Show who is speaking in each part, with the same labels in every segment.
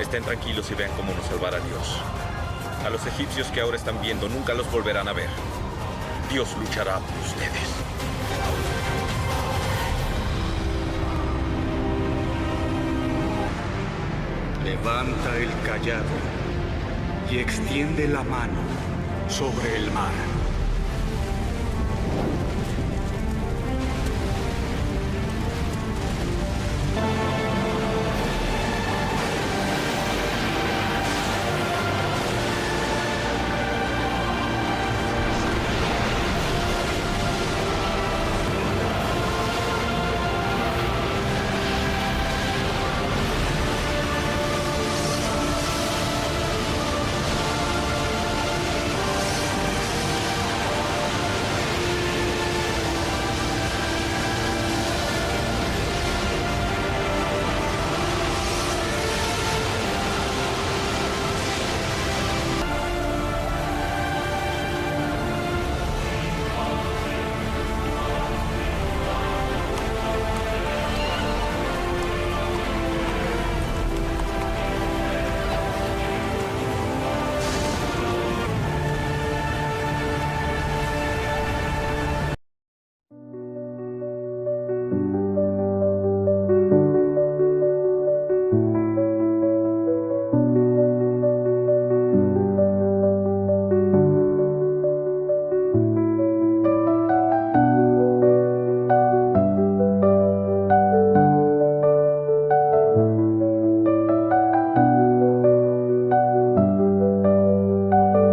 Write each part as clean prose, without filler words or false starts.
Speaker 1: Estén tranquilos y vean cómo nos salvará Dios. A los egipcios que ahora están viendo nunca los volverán a ver. Dios luchará por ustedes.
Speaker 2: Levanta el cayado y extiende la mano sobre el mar.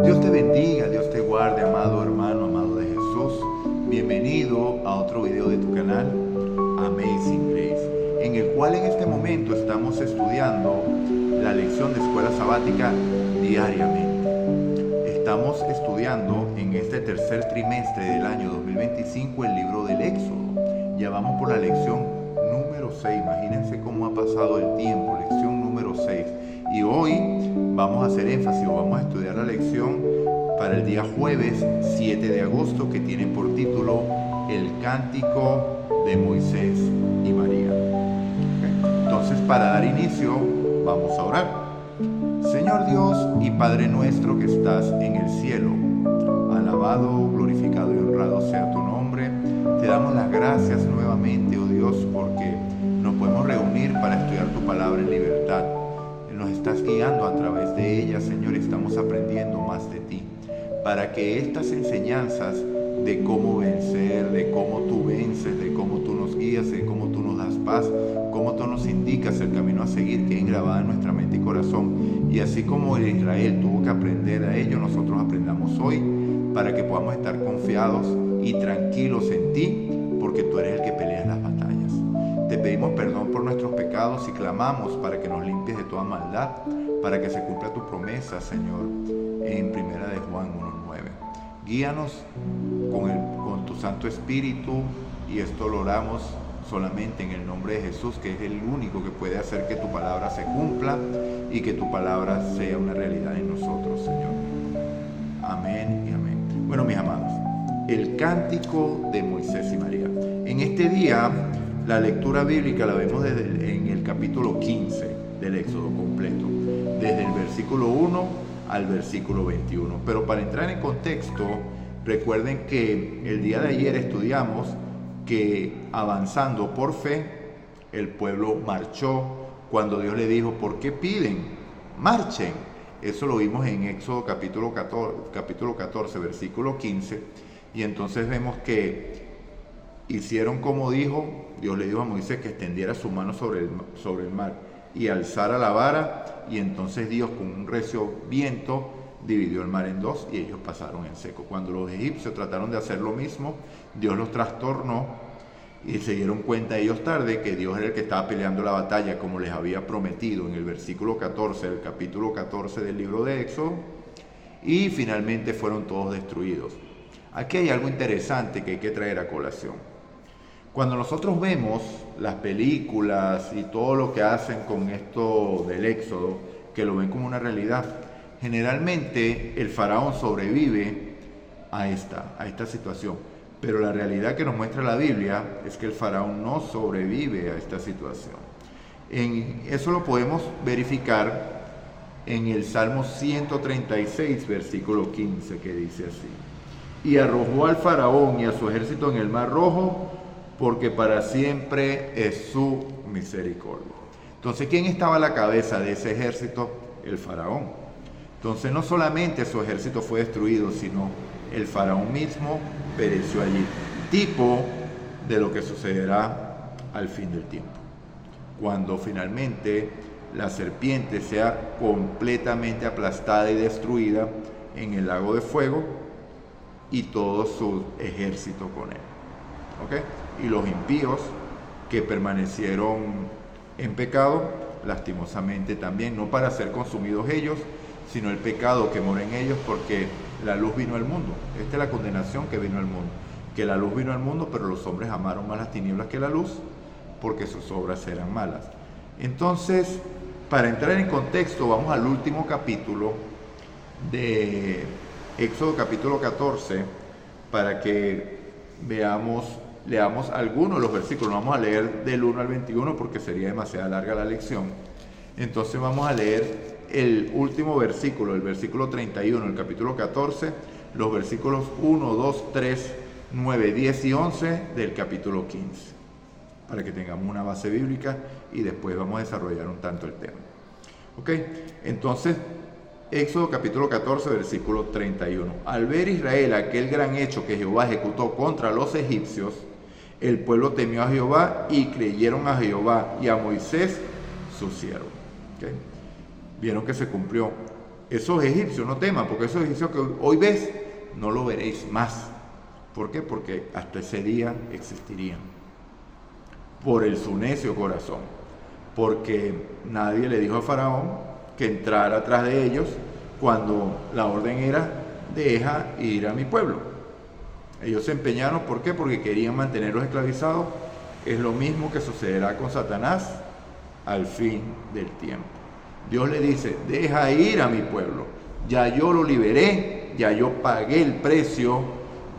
Speaker 3: Dios te bendiga, Dios te guarde, amado hermano, amado de Jesús. Bienvenido a otro video de tu canal, Amazing Grace, en el cual en este momento estamos estudiando la lección de escuela sabática diariamente. Estamos estudiando en este tercer trimestre del año 2025 el libro del Éxodo. Ya vamos por la lección número 6. Imagínense cómo ha pasado el tiempo, lección número 6. Y hoy vamos a hacer énfasis, o vamos a estudiar la lección para el día jueves 7 de agosto, que tiene por título El Cántico de Moisés y María. Entonces, para dar inicio, vamos a orar. Señor Dios y Padre nuestro que estás en el cielo, alabado, glorificado y honrado sea tu nombre. Te damos las gracias nuevamente, oh Dios, porque nos podemos reunir para estudiar tu palabra en libertad. Nos estás guiando a través de ella, Señor, y estamos aprendiendo más de ti, para que estas enseñanzas de cómo vencer, de cómo tú vences, de cómo tú nos guías, de cómo tú nos das paz, cómo tú nos indicas el camino a seguir, queden grabadas en nuestra mente y corazón. Y así como Israel tuvo que aprender a ello, nosotros aprendamos hoy, para que podamos estar confiados y tranquilos en ti, porque tú eres el que peleas las batallas. Te pedimos perdón por nuestros pecados y clamamos para que nos limpies de toda maldad, para que se cumpla tu promesa, Señor, en primera de Juan 1:9. Guíanos con tu Santo Espíritu, y esto lo oramos solamente en el nombre de Jesús, que es el único que puede hacer que tu palabra se cumpla y que tu palabra sea una realidad en nosotros, Señor. Amén y amén. Bueno, mis amados, el Cántico de Moisés y María. En este día, la lectura bíblica la vemos en el capítulo 15 del Éxodo completo, desde el versículo 1 al versículo 21. Pero para entrar en contexto, recuerden que el día de ayer estudiamos que avanzando por fe, el pueblo marchó cuando Dios le dijo: ¿por qué piden? Marchen. Eso lo vimos en Éxodo capítulo 14, versículo 15. Y entonces vemos que hicieron como dijo. Dios le dijo a Moisés que extendiera su mano sobre el mar y alzara la vara, y entonces Dios, con un recio viento, dividió el mar en dos y ellos pasaron en seco. Cuando los egipcios trataron de hacer lo mismo, Dios los trastornó, y se dieron cuenta ellos tarde que Dios era el que estaba peleando la batalla, como les había prometido en el versículo 14 del capítulo 14 del libro de Éxodo, y finalmente fueron todos destruidos. Aquí hay algo interesante que hay que traer a colación. Cuando nosotros vemos las películas y todo lo que hacen con esto del Éxodo, que lo ven como una realidad, generalmente el faraón sobrevive a esta situación. Pero la realidad que nos muestra la Biblia es que el faraón no sobrevive a esta situación. Eso lo podemos verificar en el Salmo 136, versículo 15, que dice así: y arrojó al faraón y a su ejército en el mar Rojo, porque para siempre es su misericordia. Entonces, ¿quién estaba a la cabeza de ese ejército? El faraón. Entonces, no solamente su ejército fue destruido, sino el faraón mismo pereció allí. Tipo de lo que sucederá al fin del tiempo, cuando finalmente la serpiente sea completamente aplastada y destruida en el lago de fuego y todo su ejército con él. ¿Ok? Y los impíos que permanecieron en pecado, lastimosamente también, no para ser consumidos ellos, sino el pecado que mora en ellos, porque la luz vino al mundo. Esta es la condenación que vino al mundo, que la luz vino al mundo, pero los hombres amaron más las tinieblas que la luz, porque sus obras eran malas. Entonces, para entrar en contexto, vamos al último capítulo de Éxodo, capítulo 14, para que leamos algunos de los versículos. No vamos a leer del 1 al 21 porque sería demasiado larga la lección. Entonces vamos a leer el último versículo, el versículo 31, el capítulo 14, los versículos 1, 2, 3, 9, 10 y 11 del capítulo 15, para que tengamos una base bíblica y después vamos a desarrollar un tanto el tema. ¿Ok? Entonces, Éxodo capítulo 14, versículo 31. Al ver Israel aquel gran hecho que Jehová ejecutó contra los egipcios, el pueblo temió a Jehová y creyeron a Jehová y a Moisés, su siervo. ¿Ok? Vieron que se cumplió. Esos egipcios, no teman, porque esos egipcios que hoy ves, no lo veréis más. ¿Por qué? Porque hasta ese día existirían. Por su necio corazón. Porque nadie le dijo a Faraón que entrara atrás de ellos cuando la orden era: deja ir a mi pueblo. Ellos se empeñaron, ¿por qué? Porque querían mantenerlos esclavizados. Es lo mismo que sucederá con Satanás al fin del tiempo. Dios le dice: deja ir a mi pueblo, ya yo lo liberé, ya yo pagué el precio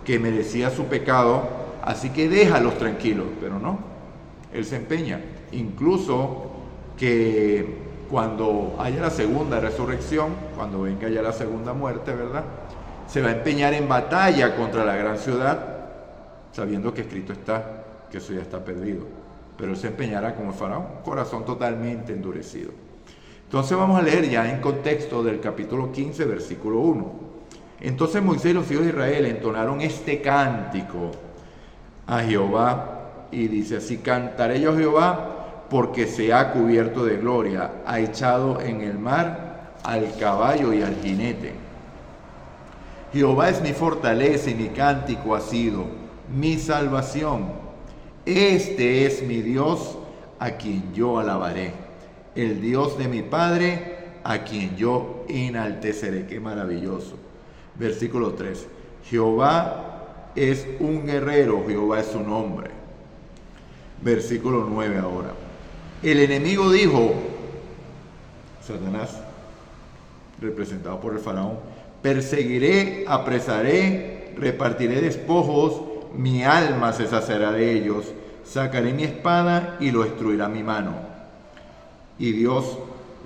Speaker 3: que merecía su pecado, así que déjalos tranquilos. Pero no, él se empeña, incluso que cuando haya la segunda resurrección, cuando venga ya la segunda muerte, ¿verdad?, se va a empeñar en batalla contra la gran ciudad, sabiendo que escrito está que eso ya está perdido. Pero él se empeñará como el faraón, corazón totalmente endurecido. Entonces vamos a leer ya en contexto del capítulo 15, versículo 1. Entonces Moisés y los hijos de Israel entonaron este cántico a Jehová, y dice así: cantaré yo a Jehová porque se ha cubierto de gloria, ha echado en el mar al caballo y al jinete. Jehová es mi fortaleza y mi cántico ha sido mi salvación. Este es mi Dios a quien yo alabaré, el Dios de mi Padre a quien yo enalteceré. Qué maravilloso. Versículo 3. Jehová es un guerrero, Jehová es su nombre. Versículo 9 ahora. El enemigo dijo, Satanás, representado por el faraón: perseguiré, apresaré, repartiré despojos, mi alma se saciará de ellos, sacaré mi espada y lo destruirá mi mano. Y Dios,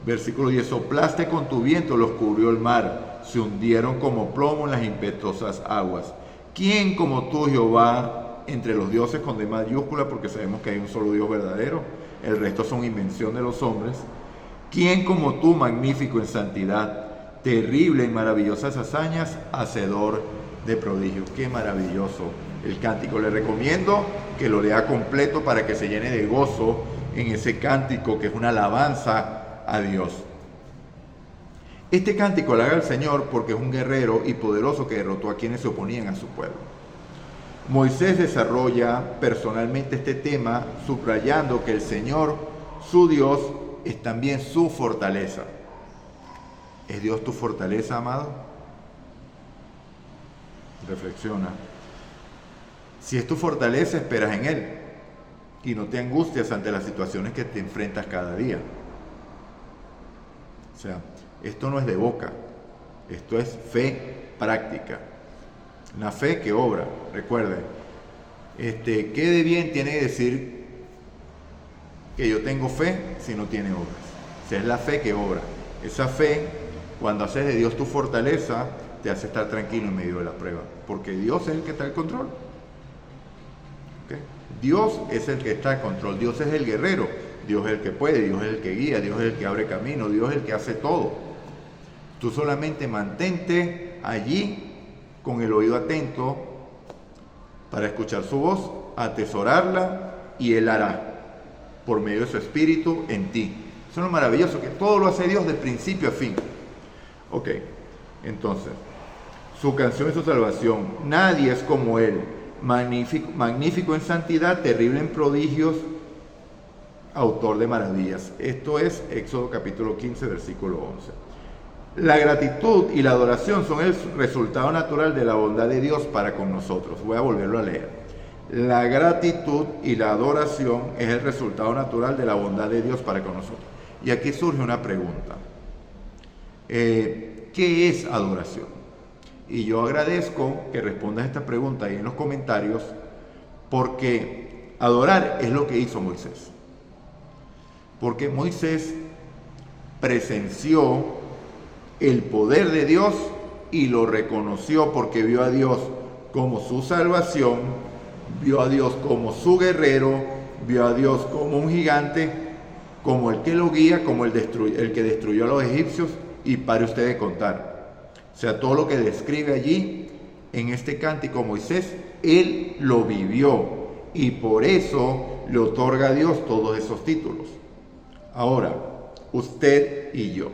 Speaker 3: versículo 10, soplaste con tu viento, los cubrió el mar, se hundieron como plomo en las impetuosas aguas. ¿Quién como tú, Jehová, entre los dioses con D mayúscula, porque sabemos que hay un solo Dios verdadero, el resto son invención de los hombres? ¿Quién como tú, magnífico en santidad, terrible en maravillosas hazañas, hacedor de prodigios? Qué maravilloso el cántico. Le recomiendo que lo lea completo para que se llene de gozo en ese cántico, que es una alabanza a Dios. Este cántico halaga al Señor porque es un guerrero y poderoso que derrotó a quienes se oponían a su pueblo. Moisés desarrolla personalmente este tema, subrayando que el Señor, su Dios, es también su fortaleza. ¿Es Dios tu fortaleza, amado? Reflexiona. Si es tu fortaleza, esperas en Él y no te angustias ante las situaciones que te enfrentas cada día. O sea, esto no es de boca, esto es fe práctica. Una fe que obra. Recuerde, ¿qué de bien tiene que decir que yo tengo fe si no tiene obras? O sea, es la fe que obra. Esa fe Cuando haces de Dios tu fortaleza, te hace estar tranquilo en medio de la prueba, porque Dios es el que está al control. ¿Okay? Dios es el que está al control, Dios es el guerrero, Dios es el que puede, Dios es el que guía, Dios es el que abre camino, Dios es el que hace todo. Tú solamente mantente allí con el oído atento para escuchar su voz, atesorarla, y Él hará por medio de su Espíritu en ti. Eso es lo maravilloso, que todo lo hace Dios de principio a fin. Ok, entonces, su canción es su salvación. Nadie es como Él, magnífico en santidad, terrible en prodigios, autor de maravillas. Esto es Éxodo capítulo 15, versículo 11. La gratitud y la adoración son el resultado natural de la bondad de Dios para con nosotros. Voy a volverlo a leer. La gratitud y la adoración es el resultado natural de la bondad de Dios para con nosotros. Y aquí surge una pregunta. ¿Qué es adoración? Y yo agradezco que respondas esta pregunta ahí en los comentarios, porque adorar es lo que hizo Moisés. Porque Moisés presenció el poder de Dios y lo reconoció, porque vio a Dios como su salvación, vio a Dios como su guerrero, vio a Dios como un gigante, como el que lo guía, como el que destruyó a los egipcios, y pare usted de contar. O sea, todo lo que describe allí en este cántico Moisés, él lo vivió, y por eso le otorga a Dios todos esos títulos. Ahora, usted y yo.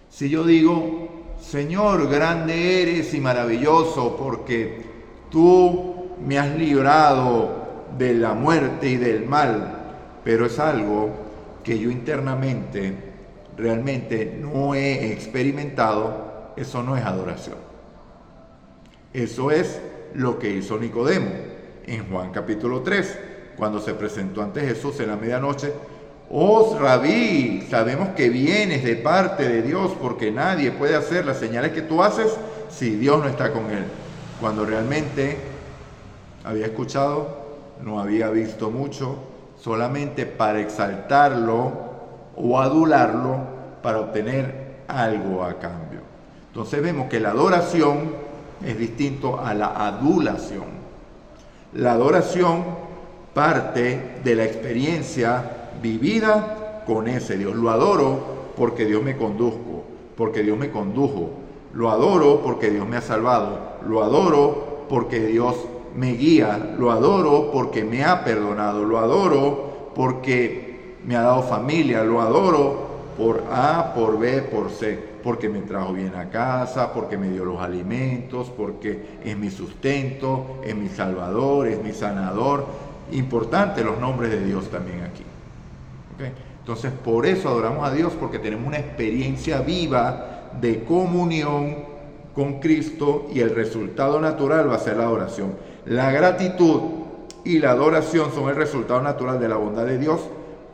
Speaker 3: Si yo digo, Señor, grande eres y maravilloso, porque tú me has librado de la muerte y del mal, pero es algo que yo internamente realmente no he experimentado, eso no es adoración. Eso es lo que hizo Nicodemo en Juan capítulo 3, cuando se presentó ante Jesús en la medianoche. Oh, Rabí, sabemos que vienes de parte de Dios, porque nadie puede hacer las señales que tú haces si Dios no está con él. Cuando realmente había escuchado, no había visto mucho, solamente para exaltarlo o adularlo, para obtener algo a cambio. Entonces vemos que la adoración es distinto a la adulación. La adoración parte de la experiencia vivida con ese Dios. Lo adoro porque Dios me condujo, Lo adoro porque Dios me ha salvado. Lo adoro porque Dios me guía. Lo adoro porque me ha perdonado. Lo adoro porque me ha dado familia. Lo adoro por A, por B, por C. Porque me trajo bien a casa, porque me dio los alimentos, porque es mi sustento, es mi salvador, es mi sanador. Importante los nombres de Dios también aquí. ¿Okay? Entonces, por eso adoramos a Dios, porque tenemos una experiencia viva de comunión con Cristo, y el resultado natural va a ser la adoración. La gratitud y la adoración son el resultado natural de la bondad de Dios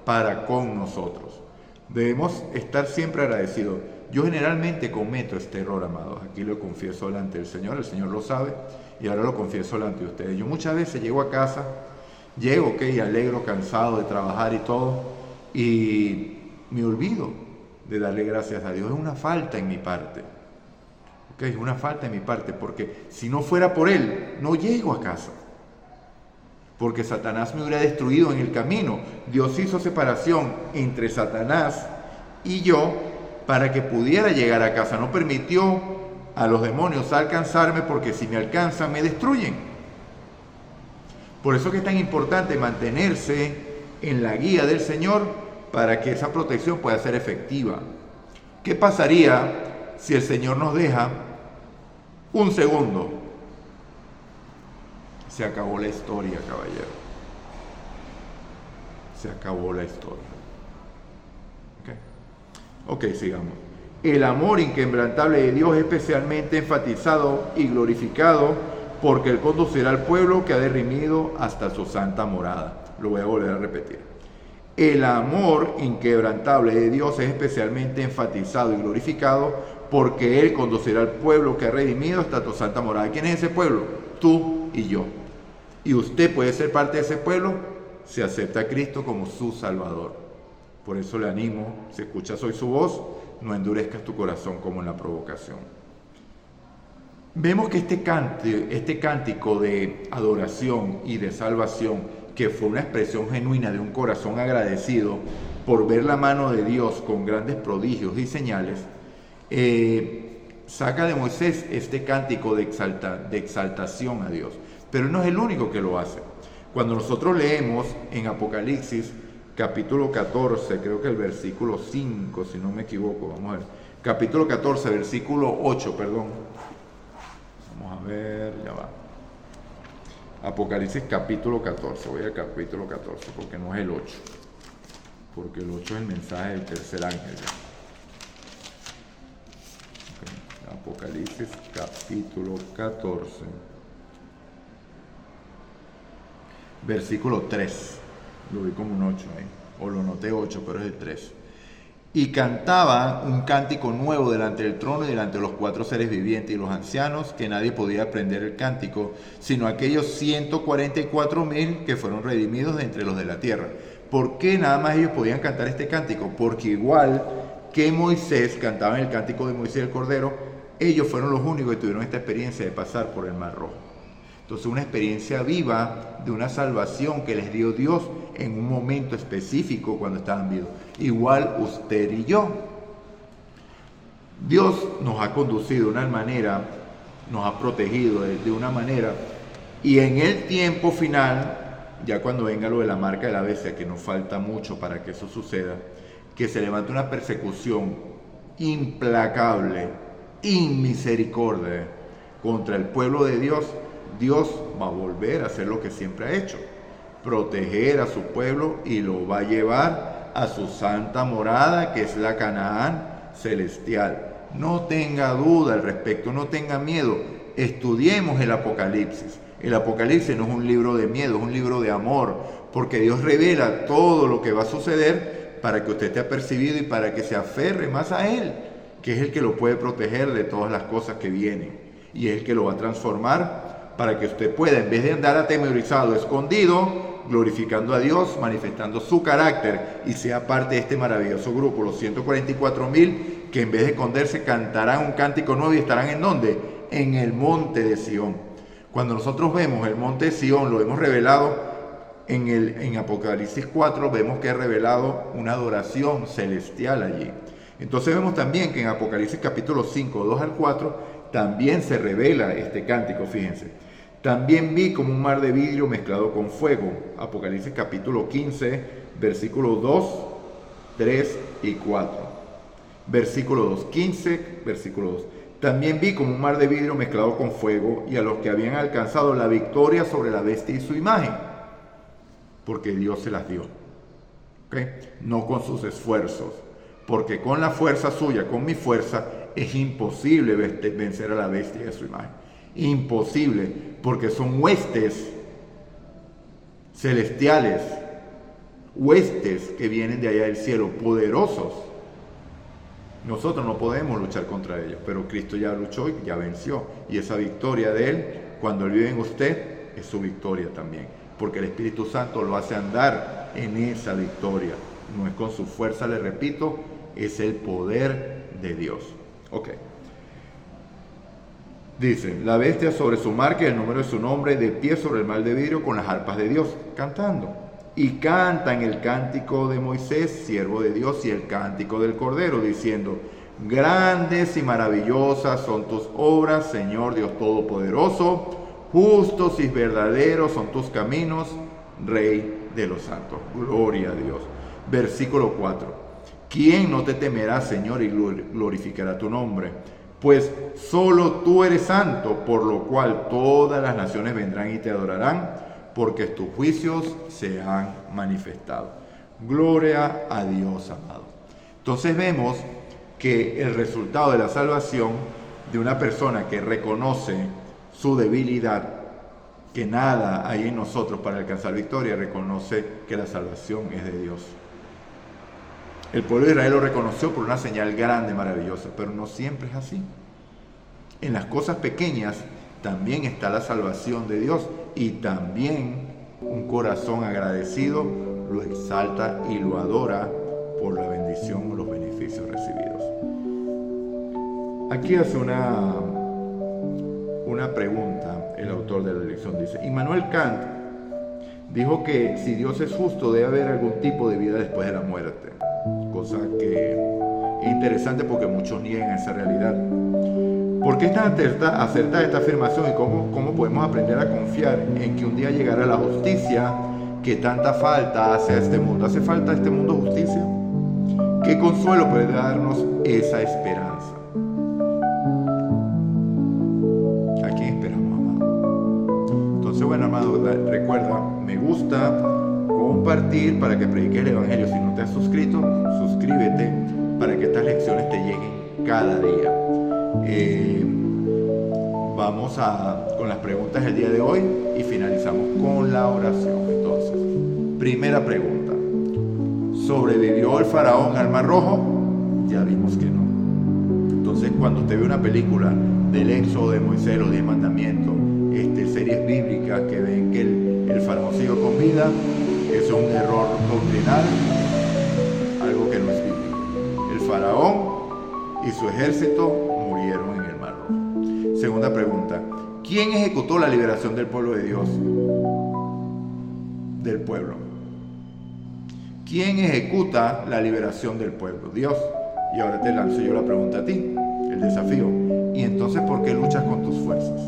Speaker 3: para con nosotros. Debemos estar siempre agradecidos. Yo generalmente cometo este error, amados. Aquí lo confieso delante del Señor, el Señor lo sabe, y ahora lo confieso delante de ustedes. Yo muchas veces llego a casa, alegro, cansado de trabajar y todo, y me olvido de darle gracias a Dios. Es una falta en mi parte. Es una falta en mi parte, porque si no fuera por Él, no llego a casa. Porque Satanás me hubiera destruido en el camino. Dios hizo separación entre Satanás y yo para que pudiera llegar a casa. No permitió a los demonios alcanzarme, porque si me alcanzan me destruyen. Por eso que es tan importante mantenerse en la guía del Señor, para que esa protección pueda ser efectiva. ¿Qué pasaría si el Señor nos deja un segundo? Se acabó la historia, caballero. Se acabó la historia. Ok, sigamos. El amor inquebrantable de Dios es especialmente enfatizado y glorificado, porque Él conducirá al pueblo que ha redimido hasta su santa morada. Lo voy a volver a repetir. El amor inquebrantable de Dios es especialmente enfatizado y glorificado, porque Él conducirá al pueblo que ha redimido hasta tu santa morada. ¿Quién es ese pueblo? Tú y yo. Y usted puede ser parte de ese pueblo si acepta a Cristo como su Salvador. Por eso le animo, si escucha hoy su voz, no endurezcas tu corazón como en la provocación. Vemos que este cántico de adoración y de salvación, que fue una expresión genuina de un corazón agradecido por ver la mano de Dios con grandes prodigios y señales, saca de Moisés este cántico de exaltación a Dios. Pero no es el único que lo hace. Cuando nosotros leemos en Apocalipsis capítulo 14, creo que el versículo 5, si no me equivoco, vamos a ver, capítulo 14, versículo 8, perdón. Vamos a ver, ya va. Apocalipsis capítulo 14, voy al capítulo 14, porque no es el 8, porque el 8 es el mensaje del tercer ángel. Okay. Apocalipsis capítulo 14, versículo 3, lo vi como un 8 ahí, o lo noté 8, pero es el 3. Y cantaba un cántico nuevo delante del trono y delante de los 4 seres vivientes y los ancianos, que nadie podía aprender el cántico, sino aquellos 144,000 que fueron redimidos de entre los de la tierra. ¿Por qué nada más ellos podían cantar este cántico? Porque igual que Moisés cantaba el cántico de Moisés el Cordero, ellos fueron los únicos que tuvieron esta experiencia de pasar por el Mar Rojo. Entonces, una experiencia viva de una salvación que les dio Dios en un momento específico cuando estaban vivos. Igual usted y yo. Dios nos ha conducido de una manera, nos ha protegido de una manera, y en el tiempo final, ya cuando venga lo de la marca de la bestia, que nos falta mucho para que eso suceda, que se levante una persecución implacable, inmisericordia contra el pueblo de Dios, Dios va a volver a hacer lo que siempre ha hecho, proteger a su pueblo y lo va a llevar a su santa morada, que es la Canaán celestial. No tenga duda al respecto, no tenga miedo. Estudiemos el Apocalipsis. El Apocalipsis no es un libro de miedo, es un libro de amor, porque Dios revela todo lo que va a suceder para que usted esté apercibido y para que se aferre más a Él, que es el que lo puede proteger de todas las cosas que vienen, y es el que lo va a transformar para que usted pueda, en vez de andar atemorizado, escondido, glorificando a Dios, manifestando su carácter, y sea parte de este maravilloso grupo, los 144,000, que en vez de esconderse cantarán un cántico nuevo y estarán ¿en dónde? En el monte de Sión. Cuando nosotros vemos el monte de Sión, lo hemos revelado en Apocalipsis 4, vemos que es revelado una adoración celestial allí. Entonces vemos también que en Apocalipsis capítulo 5, 2 al 4, también se revela este cántico, fíjense. También vi como un mar de vidrio mezclado con fuego. Apocalipsis capítulo 15, versículos 2, 3 y 4. Versículo 2, 15, versículo 2. También vi como un mar de vidrio mezclado con fuego, y a los que habían alcanzado la victoria sobre la bestia y su imagen, porque Dios se las dio. ¿Okay? No con sus esfuerzos, porque con la fuerza suya, con mi fuerza, es imposible vencer a la bestia y a su imagen. Imposible, porque son huestes celestiales, huestes que vienen de allá del cielo, poderosos. Nosotros no podemos luchar contra ellos, pero Cristo ya luchó y ya venció. Y esa victoria de Él, cuando Él vive en usted, es su victoria también, porque el Espíritu Santo lo hace andar en esa victoria. No es con su fuerza, le repito, es el poder de Dios. Ok. Dice, la bestia sobre su marca y el número de su nombre, de pie sobre el mar de vidrio con las arpas de Dios, cantando. Y cantan el cántico de Moisés, siervo de Dios, y el cántico del Cordero, diciendo, grandes y maravillosas son tus obras, Señor Dios Todopoderoso, justos y verdaderos son tus caminos, Rey de los santos. Gloria a Dios. Versículo 4. ¿Quién no te temerá, Señor, y glorificará tu nombre? Pues solo tú eres santo, por lo cual todas las naciones vendrán y te adorarán, porque tus juicios se han manifestado. Gloria a Dios, amado. Entonces vemos que el resultado de la salvación de una persona que reconoce su debilidad, que nada hay en nosotros para alcanzar victoria, reconoce que la salvación es de Dios. El pueblo de Israel lo reconoció por una señal grande, maravillosa, pero no siempre es así. En las cosas pequeñas también está la salvación de Dios, y también un corazón agradecido lo exalta y lo adora por la bendición o los beneficios recibidos. Aquí hace una pregunta el autor de la lección. Dice: Immanuel Kant dijo que si Dios es justo debe haber algún tipo de vida después de la muerte, cosa que es interesante porque muchos niegan esa realidad. ¿Por qué es tan acertada esta afirmación y cómo podemos aprender a confiar en que un día llegará la justicia que tanta falta hace a este mundo? ¿Hace falta a este mundo justicia? ¿Qué consuelo puede darnos esa esperanza? ¿A quién esperamos, amado? Entonces, bueno, amado, recuerda, me gusta, compartir para que prediques el Evangelio. Si no te has suscrito, suscríbete para que estas lecciones te lleguen cada día. Vamos con las preguntas del día de hoy y finalizamos con la oración. Entonces, primera pregunta: ¿sobrevivió el faraón al Mar Rojo? Ya vimos que no. Entonces, cuando usted ve una película del Éxodo, de Moisés, los 10 mandamientos, series bíblicas que ven que el faraón siguió con vida, eso es un error doctrinal, algo que no es bíblico. El faraón y su ejército murieron en el Mar Rojo. Segunda pregunta: ¿quién ejecutó la liberación del pueblo de Dios? Del pueblo. ¿Quién ejecuta la liberación del pueblo? Dios. Y ahora te lanzo yo la pregunta a ti, el desafío. ¿Y entonces por qué luchas con tus fuerzas?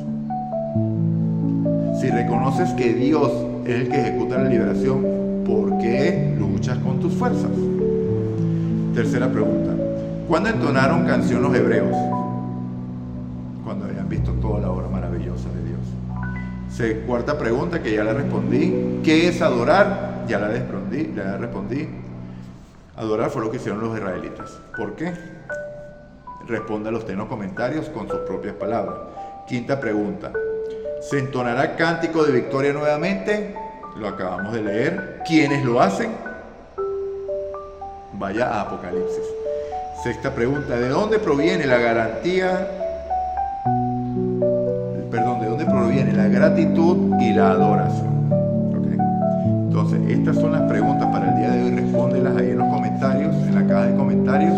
Speaker 3: Si reconoces que Dios es el que ejecuta la liberación, ¿por qué luchas con tus fuerzas? Tercera pregunta: ¿cuándo entonaron canción los hebreos? Cuando habían visto toda la obra maravillosa de Dios. Cuarta pregunta, que ya la respondí: ¿qué es adorar? Ya la respondí. Adorar fue lo que hicieron los israelitas. ¿Por qué? Respóndalo usted en los comentarios con sus propias palabras. Quinta pregunta: ¿se entonará cántico de victoria nuevamente? Lo acabamos de leer. ¿Quiénes lo hacen? Vaya a Apocalipsis. Sexta pregunta: ¿de dónde proviene la gratitud y la adoración? ¿Okay? Entonces, estas son las preguntas para el día de hoy. Respóndelas ahí en los comentarios, en la caja de comentarios.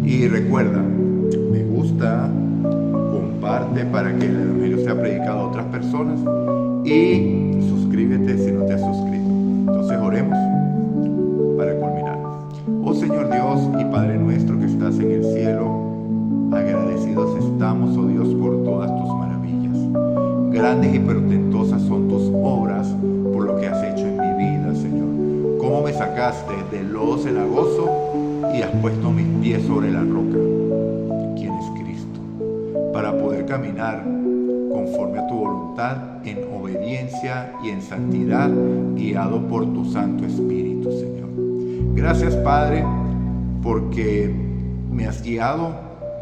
Speaker 3: Y recuerda, me gusta, comparte para que el Evangelio sea predicado a otras personas. Y suscríbete si no te has suscrito. Entonces, oremos para culminar. Oh Señor Dios y Padre nuestro que estás en el cielo, agradecidos estamos, oh Dios, por todas tus maravillas. Grandes y portentosas son tus obras por lo que has hecho en mi vida, Señor. Cómo me sacaste del lodo cenagoso y has puesto mis pies sobre la roca, quien es Cristo, para poder caminar conforme a tu voluntad, en obediencia y en santidad, guiado por tu Santo Espíritu, Señor. Gracias, Padre, porque me has guiado,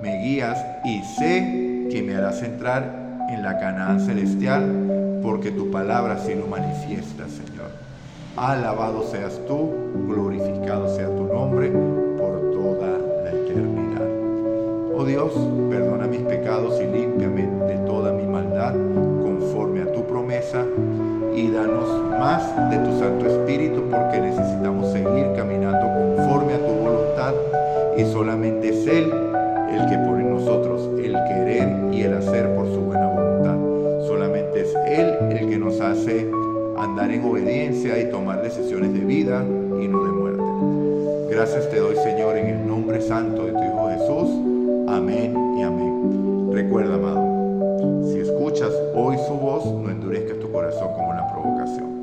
Speaker 3: me guías y sé que me harás entrar en la Canaán celestial, porque tu palabra así lo manifiesta, Señor. Alabado seas tú, glorificado sea tu nombre por toda la eternidad. Oh Dios, perdona mis pecados y límpiame de toda mi maldad conforme a tu promesa, y danos más de tu Santo Espíritu, porque necesitamos seguir caminando conforme a tu voluntad, y solamente es Él el que pone en nosotros el querer y el hacer por su buena voluntad. Solamente es Él el que nos hace andar en obediencia y tomar decisiones de vida y no de muerte. Gracias te doy, Señor, en el nombre santo de tu Hijo Jesús. Amén y amén. Recuerda, amado, si escuchas hoy su voz, no endurezcas tu corazón como en la provocación.